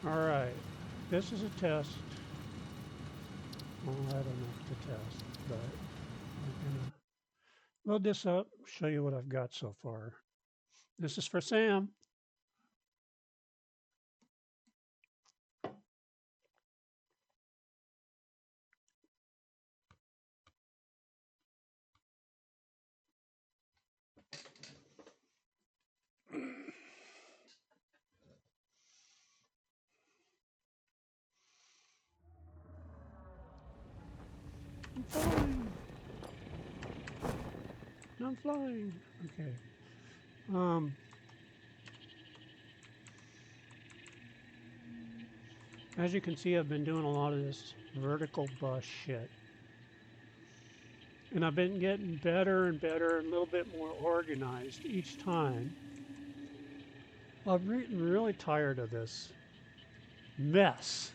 All right. This is a test. Well, I don't know if it's a test, but I'm going to load this up, show you what I've got so far. This is for Sam. I'm flying. I'm flying. Okay. Um, as you can see, I've been doing a lot of this vertical bus shit. And I've been getting better and better, a little bit more organized each time. I'm really tired of this mess,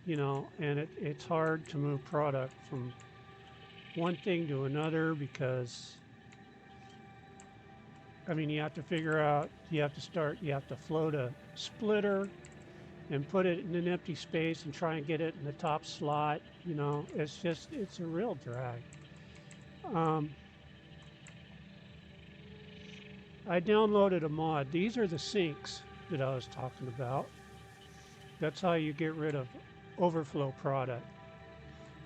and it's hard to move product from one thing to another because, I mean, you have to figure out, you have to float a splitter and put it in an empty space and try and get it in the top slot. It's a real drag. Um, I downloaded a mod. These are the sinks that I was talking about. That's how you get rid of overflow product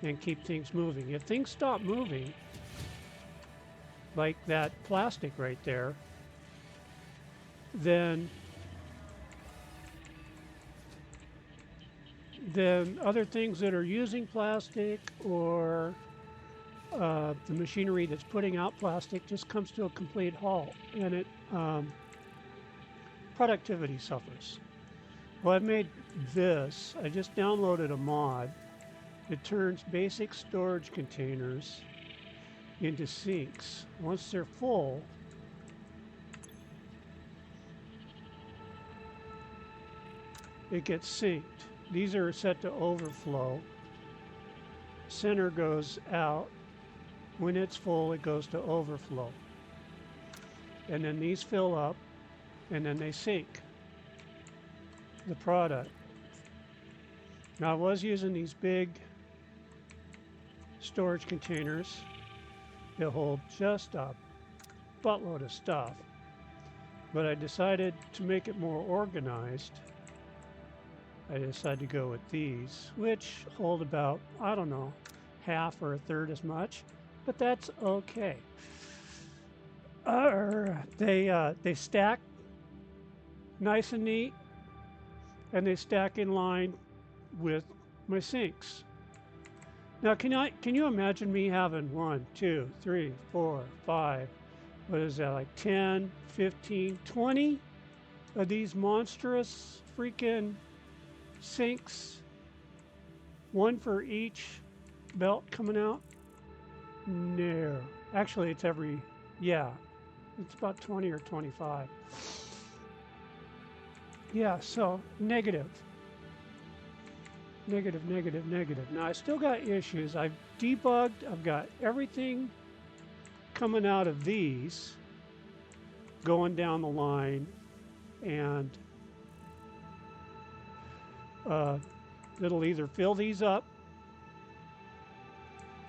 and keep things moving. If things stop moving, like that plastic right there, then other things that are using plastic or the machinery that's putting out plastic just comes to a complete halt, and productivity suffers. Well, I've made this. I just downloaded a mod that turns basic storage containers into sinks. Once they're full, it gets synced. These are set to overflow. Center goes out. When it's full, it goes to overflow. And then these fill up, and then they sink the product. Now, I was using these big storage containers that hold just a buttload of stuff, but I decided to make it more organized. I decided to go with these, which hold about, I don't know, half or a third as much, but that's okay. They stack nice and neat, and they stack in line with my sinks. Now, can you imagine me having 1, 2, 3, 4, 5, what is that, like 10, 15, 20 of these monstrous freaking sinks, one for each belt coming out? No. Actually, it's it's about 20 or 25. Yeah, so negative. Negative, negative, negative. Now, I still got issues. I've debugged. I've got everything coming out of these going down the line, and it'll either fill these up,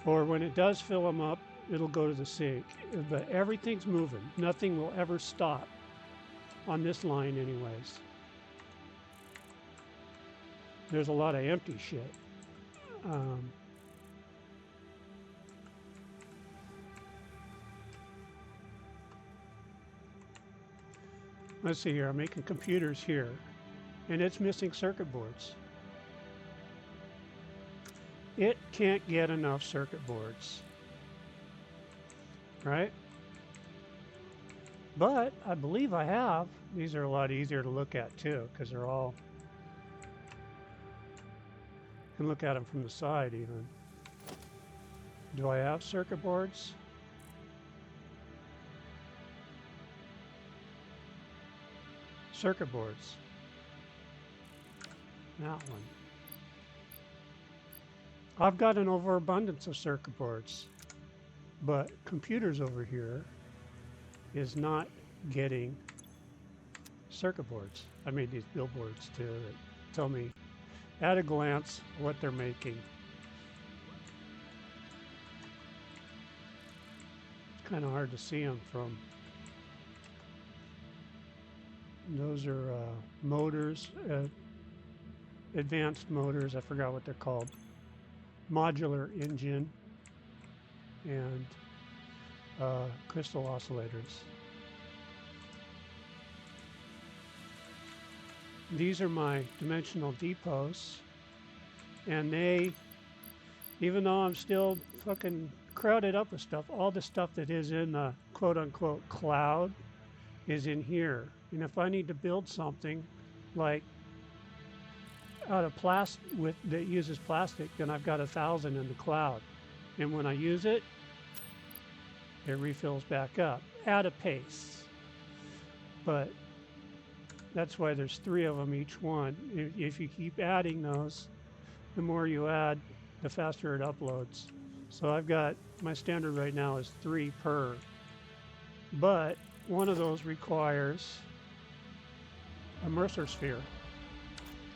or when it does fill them up, it'll go to the sink. But everything's moving. Nothing will ever stop on this line anyways. There's a lot of empty shit. Let's see here. I'm making computers here, and it's missing circuit boards. It can't get enough circuit boards, right? But I believe I have. These are a lot easier to look at too, because they're all, you can look at them from the side even. Do I have circuit boards? Circuit boards. That one. I've got an overabundance of circuit boards, but computers over here is not getting circuit boards. I made these billboards too tell me at a glance what they're making. It's kind of hard to see them from. Those are motors, advanced motors. I forgot what they're called. Modular engine and crystal oscillators. These are my dimensional depots, and they, even though I'm still fucking crowded up with stuff, all the stuff that is in the quote-unquote cloud is in here. And if I need to build something like out of plastic that uses plastic, then I've got 1,000 in the cloud, and when I use it, it refills back up at a pace. But that's why there's 3 of them each one. If you keep adding those, the more you add, the faster it uploads. So I've got, my standard right now is 3 per, but one of those requires a Mercer sphere.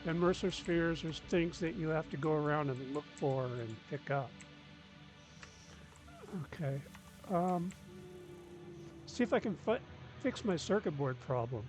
And Mercer spheres are things that you have to go around and look for and pick up. Okay. See if I can fix my circuit board problem.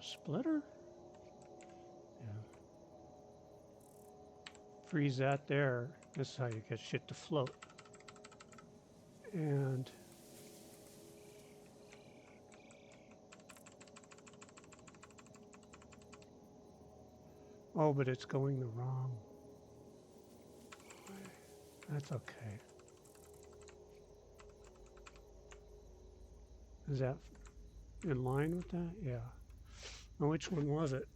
Splitter? Yeah. Freeze that there. This is how you get shit to float. And oh, but it's going the wrong way. That's okay. Is that in line with that? Yeah. Well, which one was it?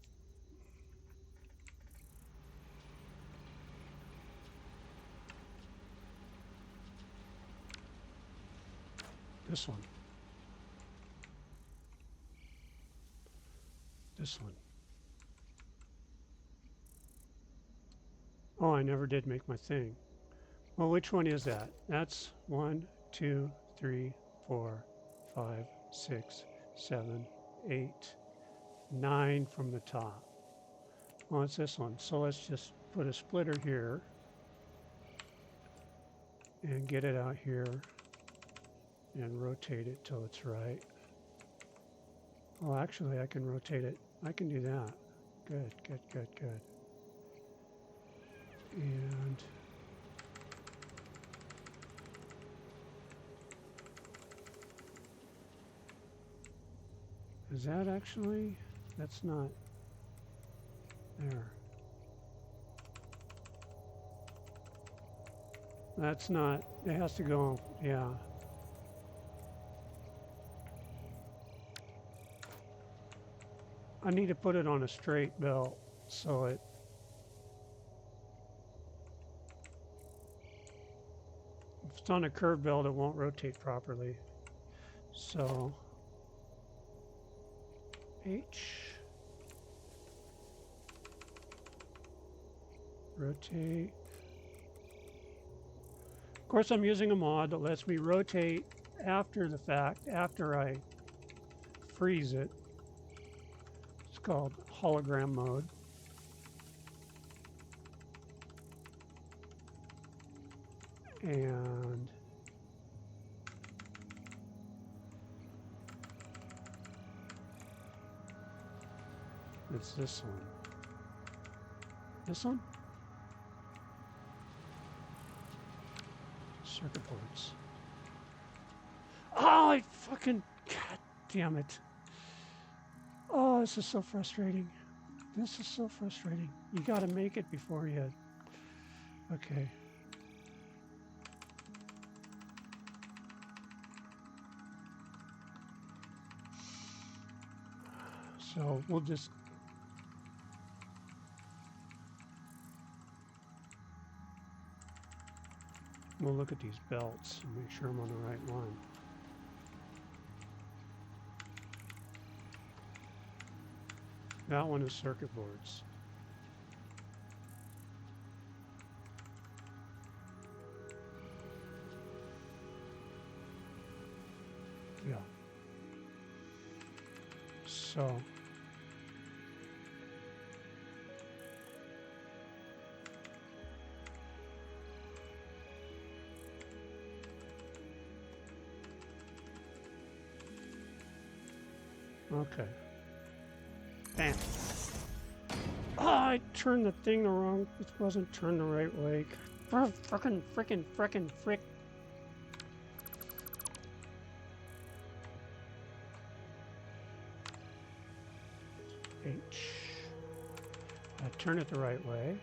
This one. This one. Oh, I never did make my thing. Well, which one is that? That's 1, 2, 3, 4, 5, 6, 7, 8, 9 from the top. Well, it's this one. So let's just put a splitter here and get it out here and rotate it till it's right. Oh, actually, I can rotate it. I can do that. Good, good, good, good. And is that actually? That's not there. That's not, it has to go, yeah. I need to put it on a straight belt so it, if it's on a curved belt, it won't rotate properly. So, H, rotate. Of course, I'm using a mod that lets me rotate after the fact, after I freeze it. It's called hologram mode. And it's this one. This one? Circuit boards. Oh, I fucking, god damn it. Oh, this is so frustrating. This is so frustrating. You gotta make it before you, okay. So we'll just look at these belts and make sure I'm on the right one. That one is circuit boards. Yeah. So okay. Bam. Oh, I turned the thing the wrong. It wasn't turned the right way. Frickin' frick. H. I turn it the right way.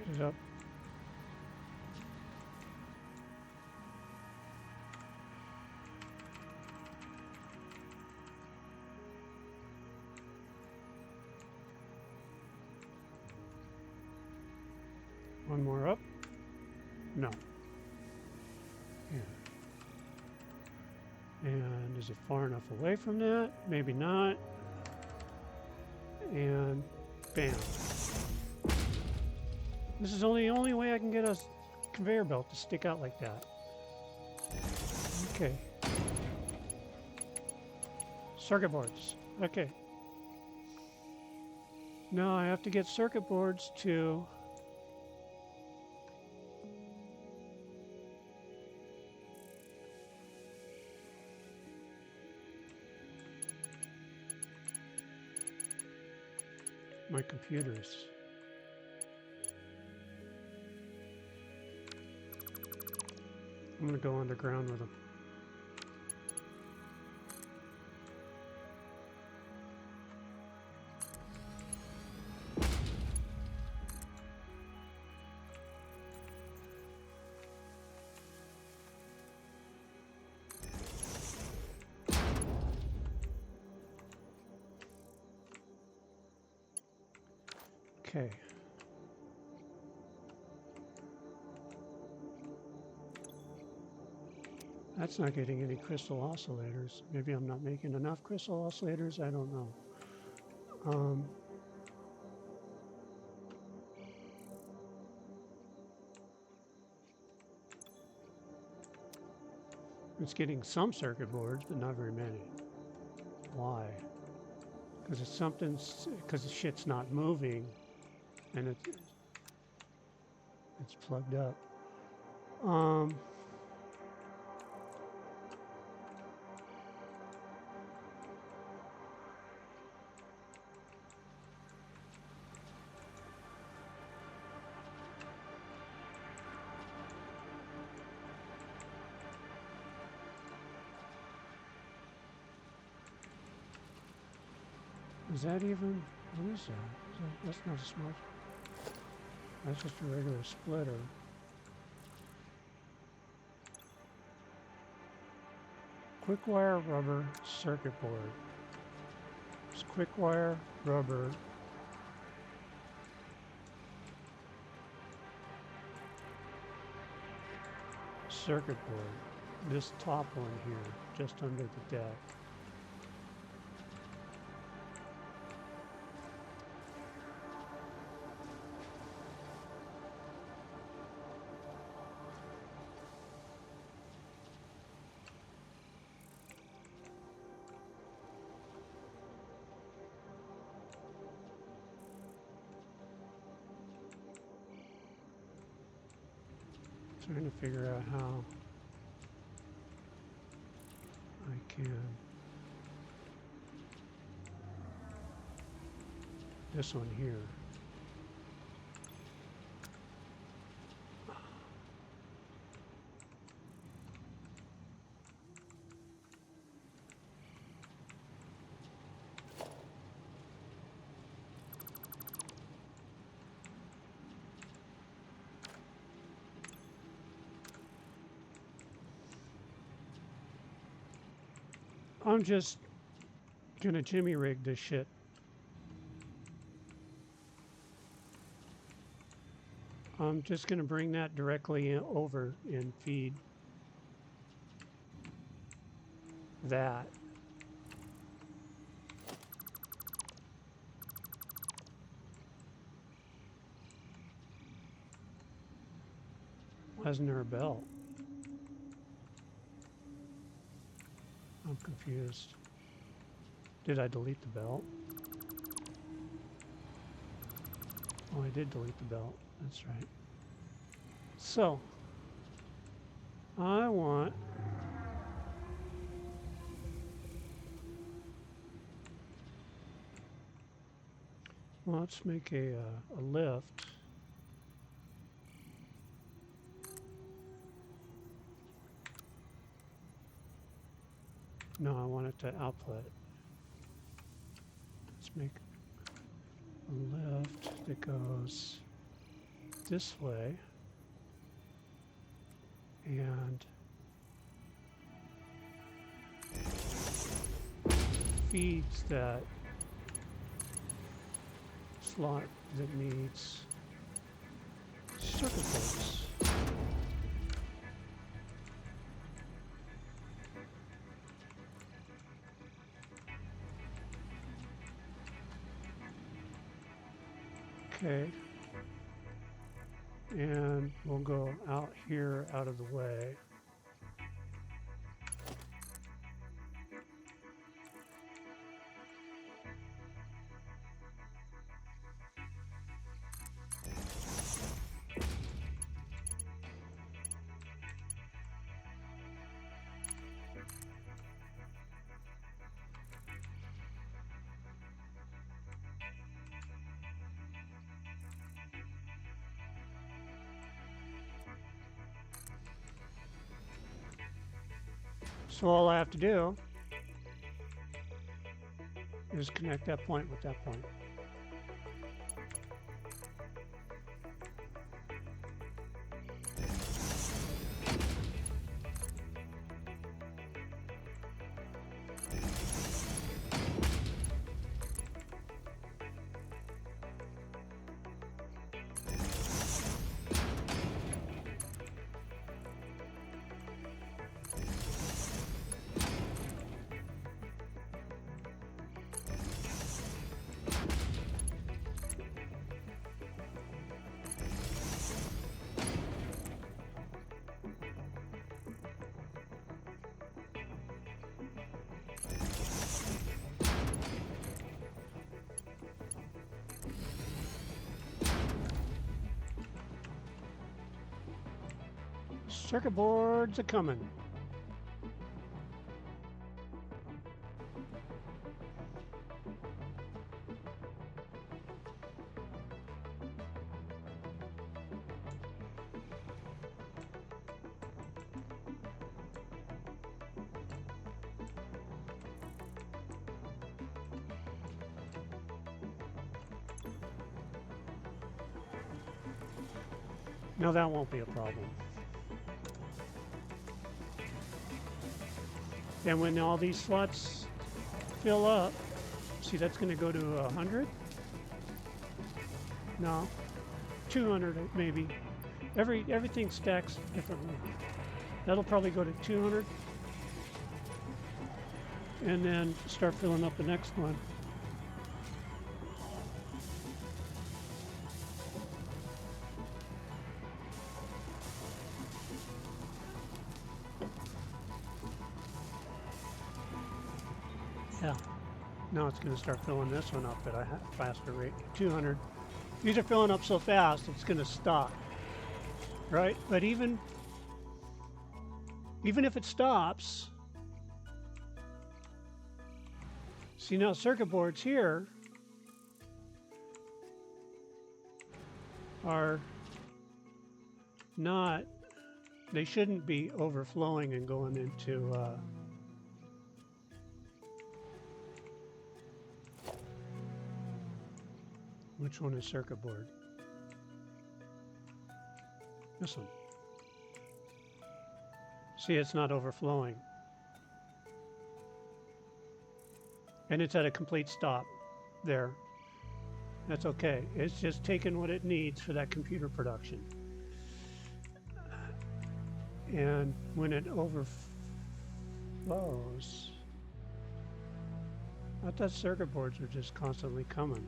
Get it up. One more up. No. Here. And is it far enough away from that? Maybe not. And bam. This is the only way I can get a conveyor belt to stick out like that. Okay. Circuit boards. Okay. Now I have to get circuit boards to my computers. I'm going to go underground with them. Okay. That's not getting any crystal oscillators. Maybe I'm not making enough crystal oscillators. I don't know. It's getting some circuit boards, but not very many. Why? Because it's something. Because the shit's not moving, and it's plugged up. Is that even? What is that? That's not a smart. That's just a regular splitter. Quick wire rubber circuit board. It's quick wire rubber. Circuit board. This top one here, just under the deck. Trying to figure out how I can. This one here. I'm just gonna jimmy rig this shit. I'm just gonna bring that directly over and feed that. Why isn't there a belt? I'm confused. Did I delete the belt? Oh, I did delete the belt. That's right. So, I want let's make a lift. No, I want it to output. Let's make a lift that goes this way and feeds that slot that needs circuit boards. Okay, and we'll go out here out of the way. So all I have to do is connect that point with that point. Circuit boards are coming. No, that won't be a problem. And when all these slots fill up, see, that's going to go to 100? No, 200 maybe. Everything stacks differently. That'll probably go to 200. And then start filling up the next one. Yeah. Now it's going to start filling this one up at a faster rate. 200. These are filling up so fast, it's going to stop. Right? But even if it stops, see now circuit boards here are not, they shouldn't be overflowing and going into which one is circuit board? This one. See, it's not overflowing. and it's at a complete stop there. That's okay. It's just taking what it needs for that computer production. And when it overflows, I thought circuit boards are just constantly coming.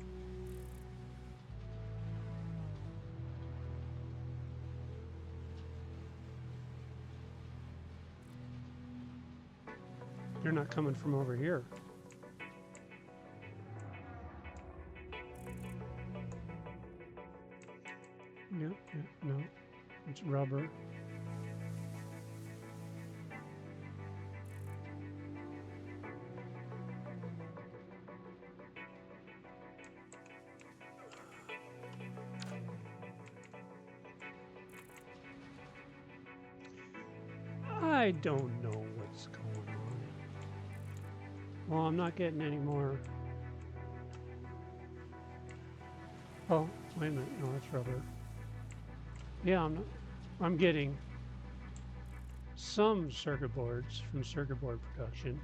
They're not coming from over here. No, no, it's rubber. I don't know what's going on. Well, I'm not getting any more. Oh, wait a minute. No, that's rubber. Yeah, I'm getting some circuit boards from circuit board production.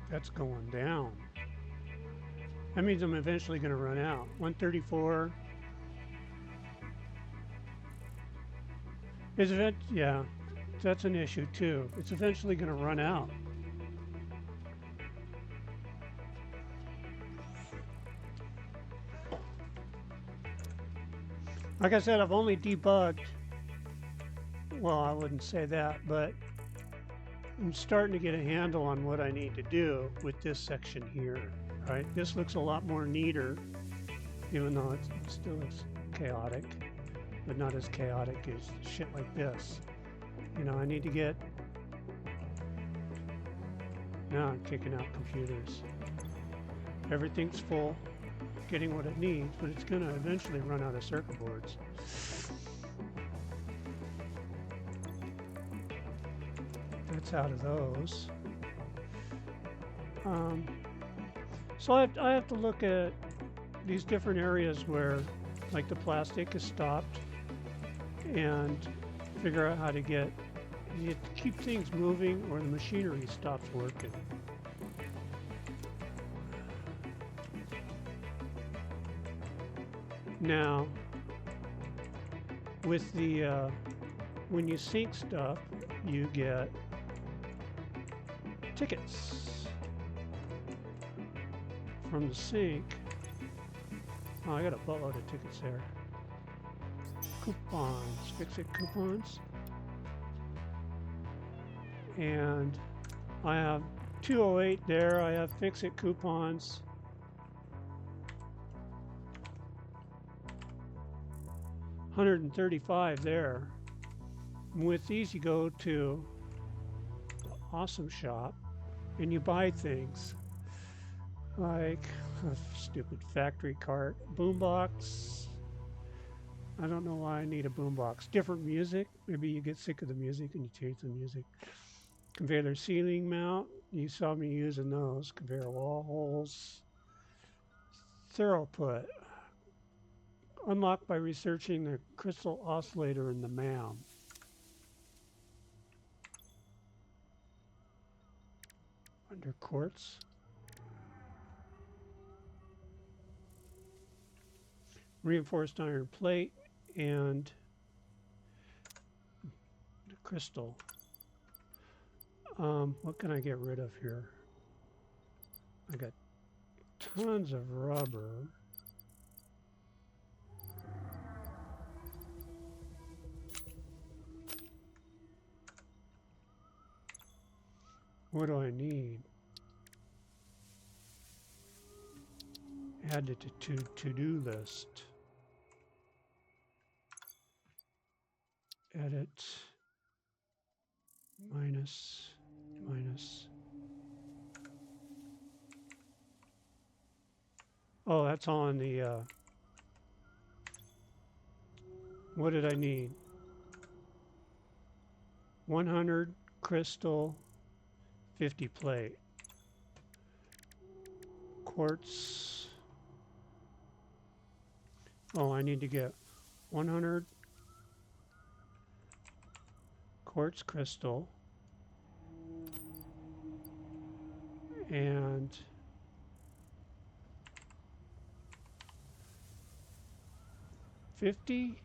That's going down. That means I'm eventually going to run out. 134 is yeah, that's an issue too. It's eventually going to run out. Like I said, I've only debugged. Well, I wouldn't say that, but I'm starting to get a handle on what I need to do with this section here. Right? This looks a lot more neater, even though it still looks chaotic, but not as chaotic as shit like this. You know, I need to get. Now I'm kicking out computers. Everything's full, getting what it needs, but it's going to eventually run out of circuit boards. That's out of those. So I have to look at these different areas where, like, the plastic is stopped, and figure out how to get you have to keep things moving, or the machinery stops working. Now, with the when you sync stuff, you get tickets from the sync. Oh, I got a buttload of tickets there. Coupons, fix-it coupons. And I have 208 there. I have fix-it coupons. $135 there. And with these, you go to Awesome Shop and you buy things like a stupid factory cart, boombox. I don't know why I need a boombox. Different music. Maybe you get sick of the music and you change the music. Conveyor ceiling mount. You saw me using those. Conveyor wall holes. Throughput. Unlocked by researching the crystal oscillator in the MAM. Under quartz. Reinforced iron plate and the crystal. What can I get rid of here? I got tons of rubber. What do I need? Add it to to-do list. Edit. Minus. Oh, that's on the, what did I need? 100 crystal, 50 plate. Quartz. Oh, I need to get 100 quartz crystal, and 50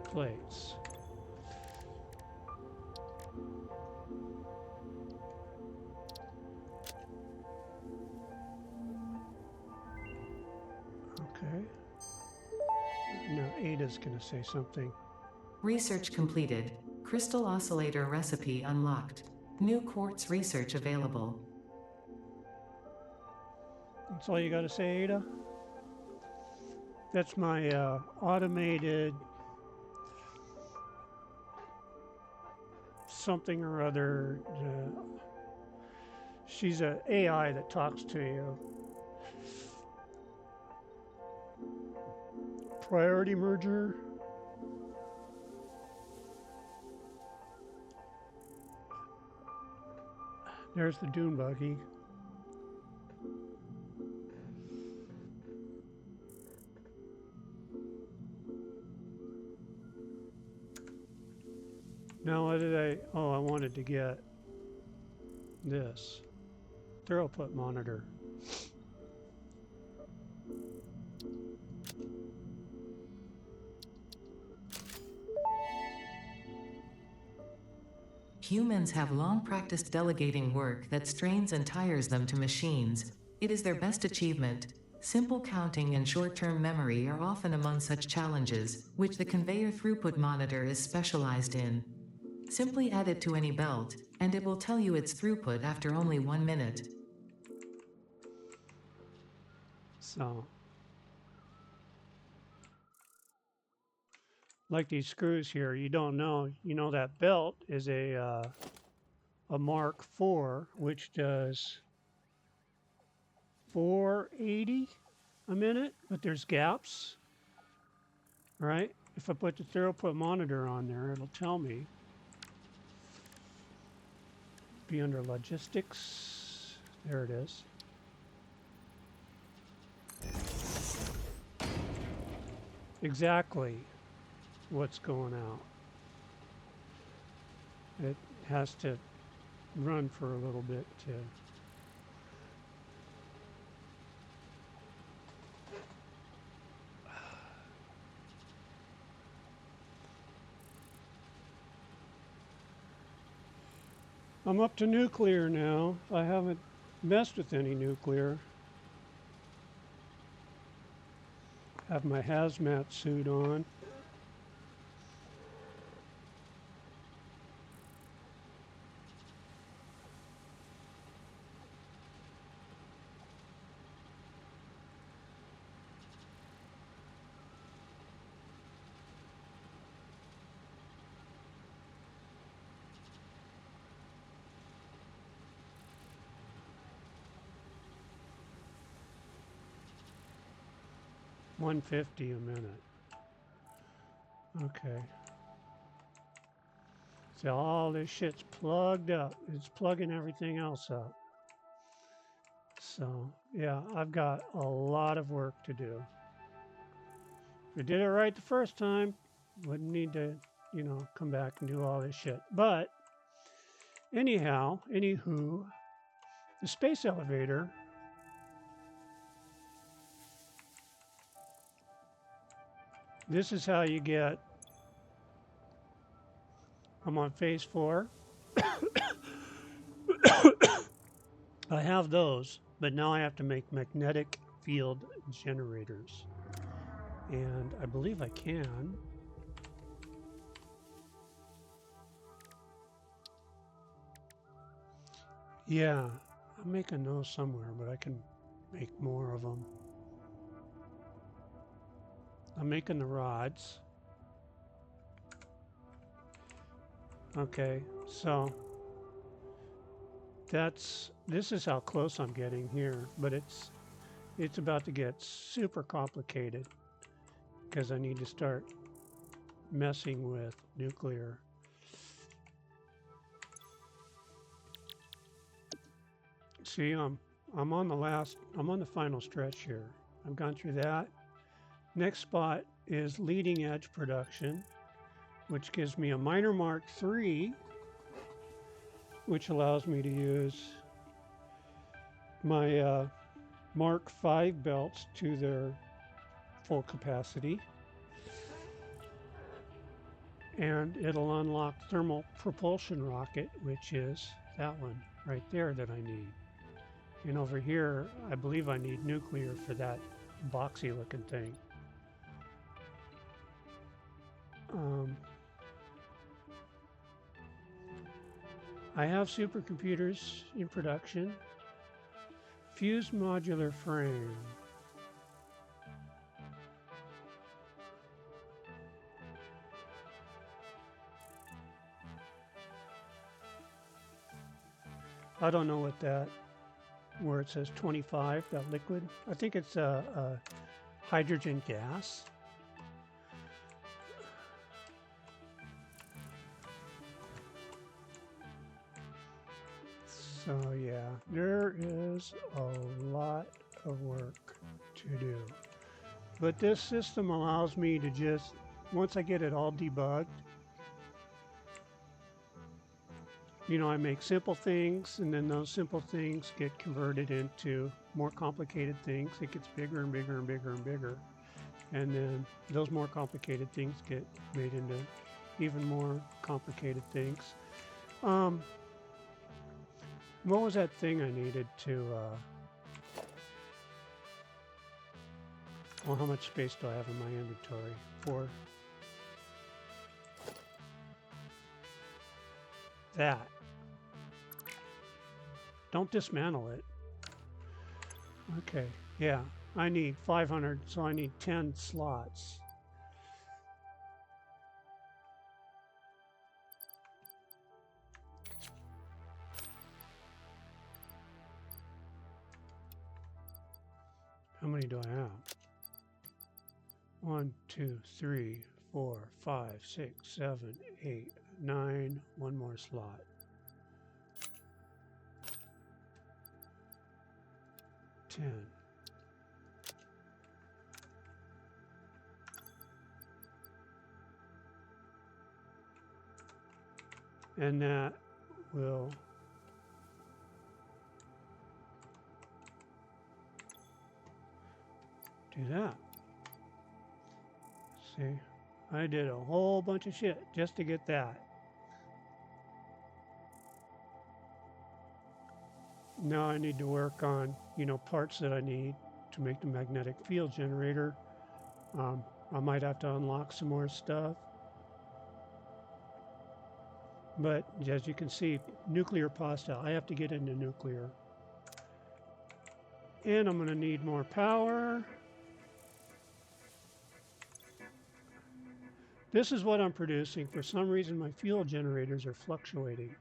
plates. Okay. Now Ada's going to say something. Research completed. Crystal oscillator recipe unlocked. New quartz research available. That's all you got to say, Ada? That's my automated something or other. She's an AI that talks to you. Priority merger. There's the dune buggy. Now what did I, oh, I wanted to get this throughput monitor. Humans have long practiced delegating work that strains and tires them to machines. It is their best achievement. Simple counting and short-term memory are often among such challenges, which the conveyor throughput monitor is specialized in. Simply add it to any belt, and it will tell you its throughput after only 1 minute. So, like these screws here, you don't know, you know that belt is a Mark IV, which does 480 a minute, but there's gaps, right? If I put the throughput monitor on there, it'll tell me. Be under logistics. There it is. Exactly what's going out. It has to run for a little bit to I'm up to nuclear now. I haven't messed with any nuclear. Have my hazmat suit on. $150 a minute. Okay. So all this shit's plugged up. It's plugging everything else up. So yeah, I've got a lot of work to do. If I did it right the first time, wouldn't need to, you know, come back and do all this shit. But anyhow, anywho, the space elevator. This is how you get, I'm on phase 4. I have those, but now I have to make magnetic field generators. And I believe I can. Yeah, I'm making those somewhere, but I can make more of them. I'm making the rods. Okay, so this is how close I'm getting here, but it's about to get super complicated because I need to start messing with nuclear. See, I'm on the final stretch here. I've gone through that. Next spot is leading edge production. which gives me a minor Mark III, which allows me to use my Mark V belts to their full capacity. And it'll unlock thermal propulsion rocket, which is that one right there that I need. And over here, I believe I need nuclear for that boxy looking thing. I have supercomputers in production. Fused modular frame. I don't know what that, where it says 25, that liquid. I think it's a hydrogen gas. So yeah, there is a lot of work to do. But this system allows me to just, once I get it all debugged, you know, I make simple things, and then those simple things get converted into more complicated things. It gets bigger and bigger and bigger and bigger. And then those more complicated things get made into even more complicated things. What was that thing I needed to, well, how much space do I have in my inventory? 4. That. Don't dismantle it. Okay, yeah, I need 500, so I need 10 slots. How many do I have? 1, 2, 3, 4, 5, 6, 7, 8, 9. One more slot. $10. And that will do that. See, I did a whole bunch of shit just to get that. Now I need to work on, you know, parts that I need to make the magnetic field generator. I might have to unlock some more stuff. But as you can see, nuclear pasta, I have to get into nuclear. And I'm going to need more power. This is what I'm producing. For some reason, my fuel generators are fluctuating.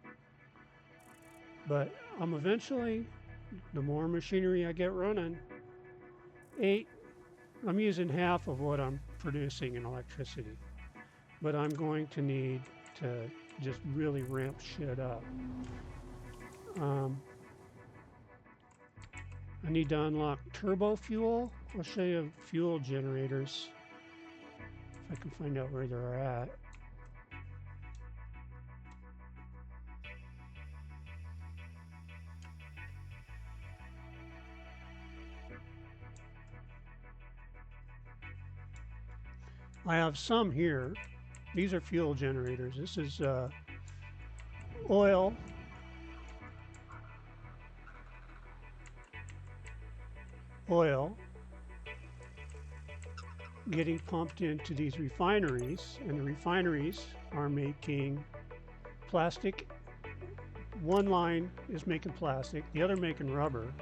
But I'm eventually, the more machinery I get running, I'm using half of what I'm producing in electricity. But I'm going to need to just really ramp shit up. I need to unlock turbo fuel. I'll show you fuel generators if I can find out where they're at. I have some here. These are fuel generators. This is oil. Oil getting pumped into these refineries, and the refineries are making plastic. One line is making plastic, the other making rubber,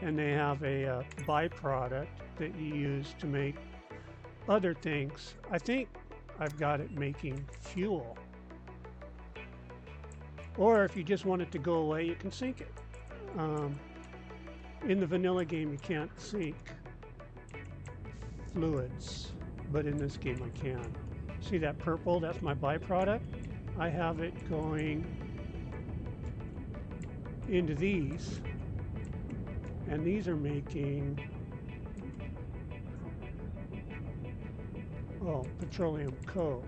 and they have a byproduct that you use to make other things. I think I've got it making fuel. Or if you just want it to go away, you can sink it. In the vanilla game, you can't sink fluids, but in this game I can. See that purple? That's my byproduct. I have it going into these, and these are making petroleum coke.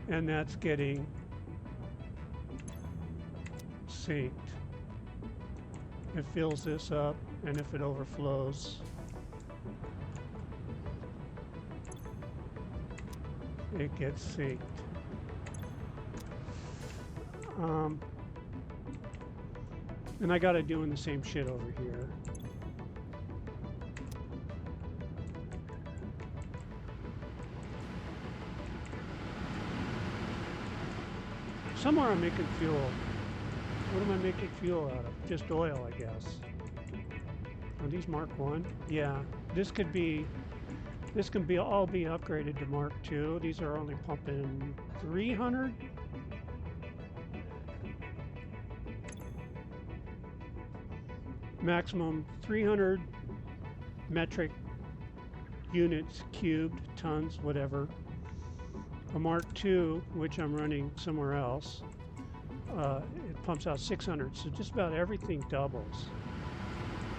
and that's getting synced. It fills this up, and if it overflows, it gets synced. And I got it doing the same shit over here. Somewhere I'm making fuel. What am I making fuel out of? Just oil, I guess. Are these Mark 1? Yeah. This can all be upgraded to Mark 2. These are only pumping 300. Maximum 300 metric units cubed, tons, whatever. A Mark II, which I'm running somewhere else, it pumps out 600, so just about everything doubles.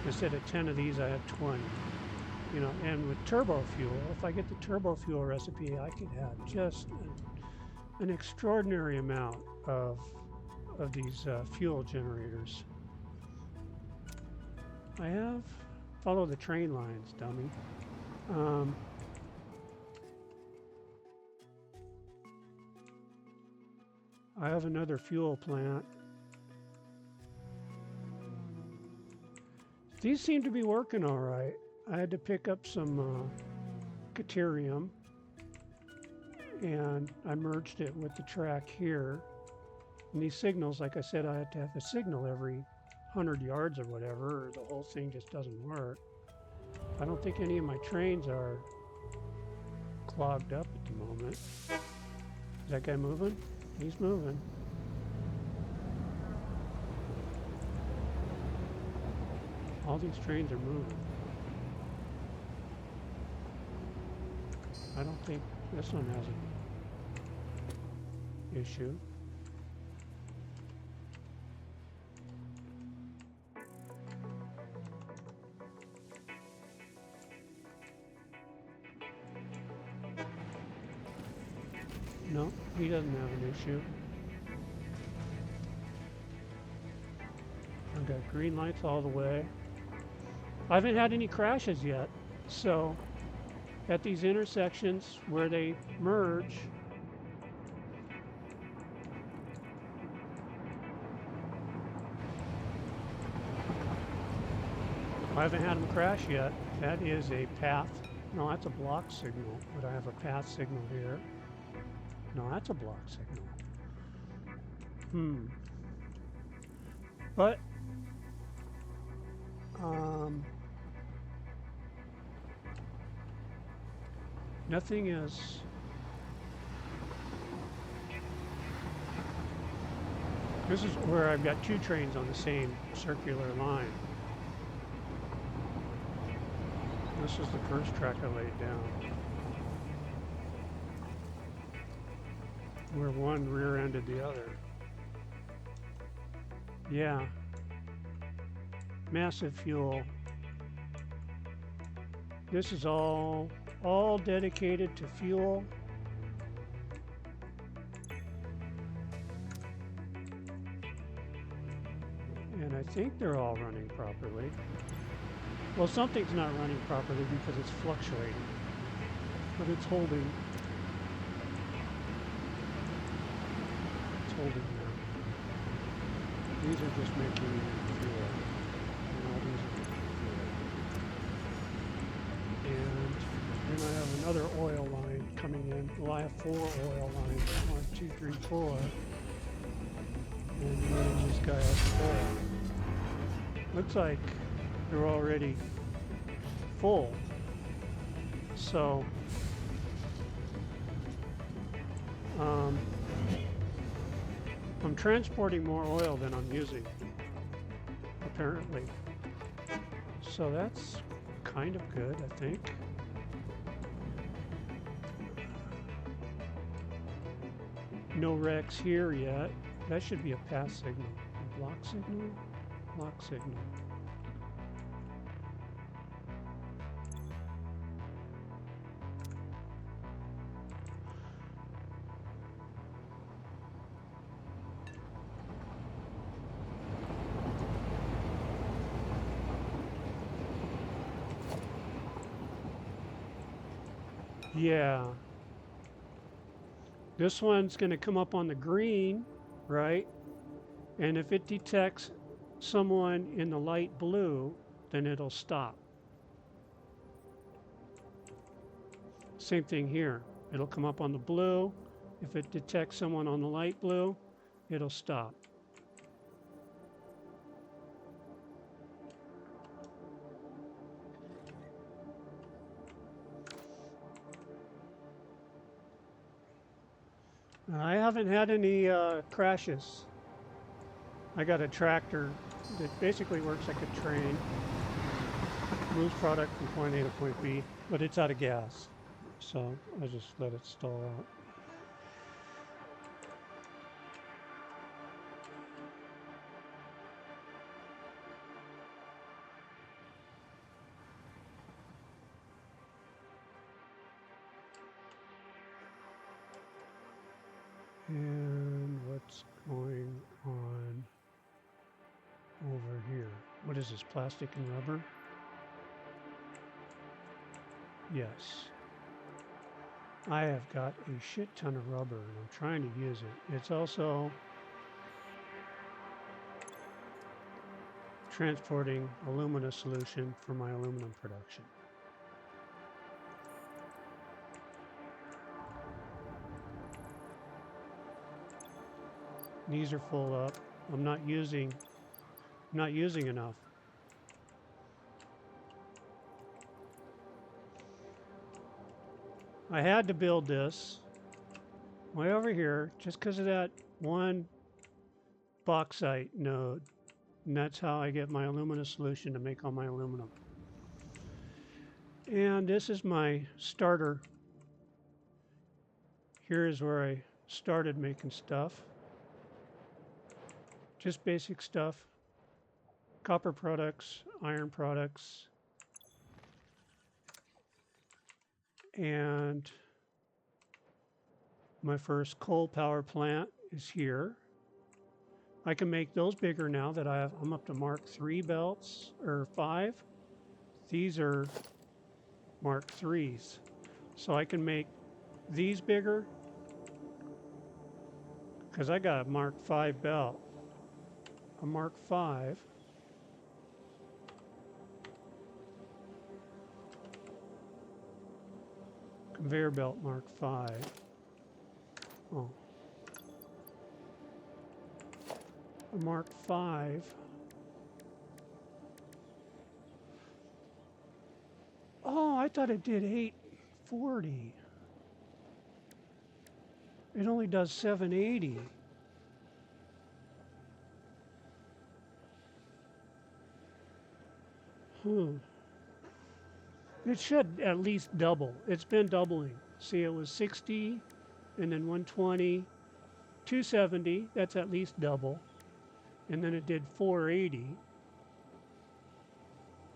Instead of 10 of these, I have 20. You know, and with turbo fuel, if I get the turbo fuel recipe, I could have just an extraordinary amount of these fuel generators. I have follow the train lines, dummy. I have another fuel plant. These seem to be working all right. I had to pick up some Caterium, and I merged it with the track here. And these signals, like I said, I have to have a signal every 100 yards or whatever, or the whole thing just doesn't work. I don't think any of my trains are clogged up at the moment. Is that guy moving? He's moving. All these trains are moving. I don't think this one has an issue. No, he doesn't have an issue. I've got green lights all the way. I haven't had any crashes yet, so at these intersections where they merge, I haven't had them crash yet. That is a path. No, that's a block signal, but I have a path signal here. No, that's a block signal. But nothing is. This is where I've got two trains on the same circular line. This is the first track I laid down, where one rear-ended the other. Yeah. Massive fuel. This is all dedicated to fuel. And I think they're all running properly. Well, something's not running properly because it's fluctuating, but it's holding. It's holding now. These are just making fuel. And all these are making fuel. And then I have another oil line coming in. Well, I have 4 oil lines. 1, 2, 3, 4. And then this guy has 4. Looks like they're already full. So I'm transporting more oil than I'm using, apparently. So that's kind of good, I think. No wrecks here yet. That should be a pass signal. A block signal? Block signal. Yeah. This one's going to come up on the green, right? And if it detects someone in the light blue, then it'll stop. Same thing here. It'll come up on the blue. If it detects someone on the light blue, it'll stop. I haven't had any crashes. I got a tractor that basically works like a train, moves product from point A to point B, but it's out of gas. So I just let it stall out. And what's going on over here? What is this, plastic and rubber? Yes. I have got a shit ton of rubber and I'm trying to use it. It's also transporting alumina solution for my aluminum production. These are full up. I'm not using enough. I had to build this way over here just because of that one bauxite node. And that's how I get my alumina solution to make all my aluminum. And this is my starter. Here is where I started making stuff. Just basic stuff. Copper products, iron products. And my first coal power plant is here. I can make those bigger now that I'm up to Mark III belts, or 5. These are Mark IIIs. So I can make these bigger because I got a Mark V belt. A Mark V. Conveyor belt Mark V. Oh. A Mark V. Oh, I thought it did 840. It only does 780. It should at least double. It's been doubling. See, it was 60 and then 120, 270. That's at least double. And then it did 480,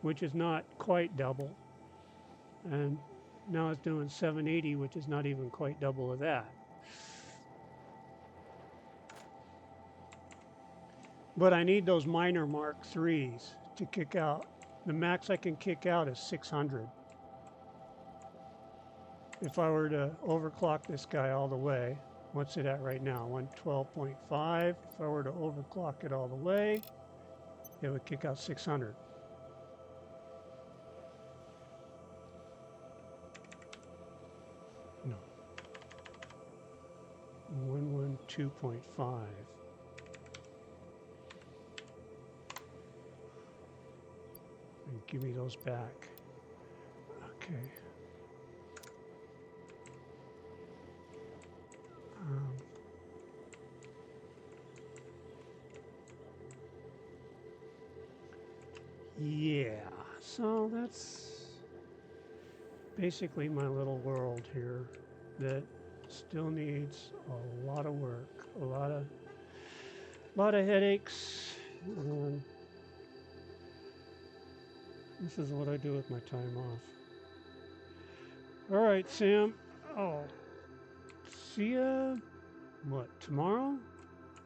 which is not quite double. And now it's doing 780, which is not even quite double of that. But I need those minor Mark IIIs to kick out. The max I can kick out is 600. If I were to overclock this guy all the way, what's it at right now? 112.5. If I were to overclock it all the way, it would kick out 600. No. 112.5. And give me those back. Okay. Yeah, so that's basically my little world here that still needs a lot of work, a lot of headaches. And this is what I do with my time off. All right, Sam. Oh, see ya. What, tomorrow?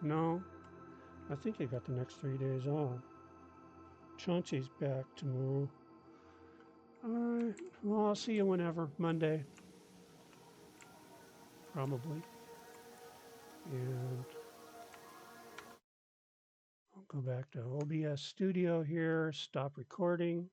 No, I think I got the next 3 days off. Chauncey's back tomorrow. All right, well, I'll see you whenever, Monday. probably. And I'll go back to OBS Studio here, stop recording.